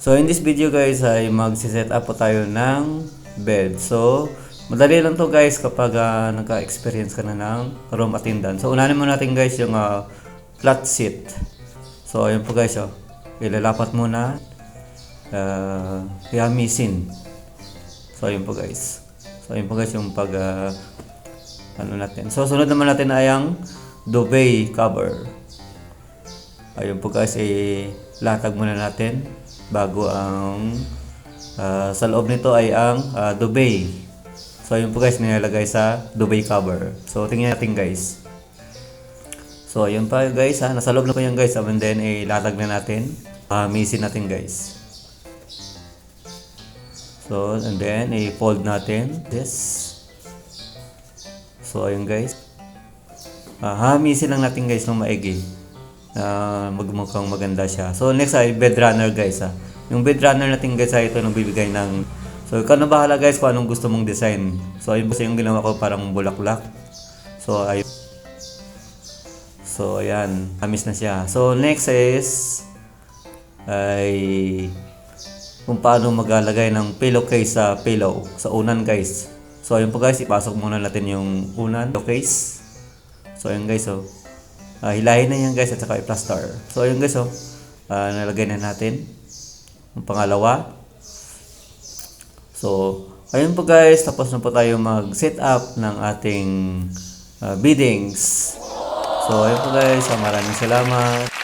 So in this video guys ay mag-set up po tayo ng bed. So madali lang to guys kapag nagka-experience ka na ng room attendant. So unahin muna natin guys yung flat seat. So ayun po guys ilalapat muna hihamisin. So ayun po guys. So ayun po guys yung pag natin. So sunod naman natin ay ang duvet cover. Ayun po guys latag muna natin bago ang sa loob nito ay ang duvet. So ayun po guys nilalagay sa duvet cover. So tingnan natin guys. So ayun pa guys nasa loob na po yan guys and then ilatag na natin. Misin natin guys. So and then i-fold natin this. So ayun guys. Hamisin lang natin guys ng maigi. Magmukhang maganda siya. So next ay bed runner guys Yung bed runner natin guys ito nang bibigay ng so ikaw na bahala guys kung anong gusto mong design. So ayun kasi yung ginawa ko parang bulaklak. So ayun. So ayan, hamis na siya. So next is ay kung paano maglalagay ng pillowcase sa pillow sa unan guys. So ayun po guys, ipasok muna natin yung unan pillowcase. So ayun guys hilahin na yan guys at saka i-plaster. So ayun guys nalagay na natin ang pangalawa. So ayun po guys, tapos na po tayo mag-set up ng ating beddings. So ayun po guys, maraming salamat.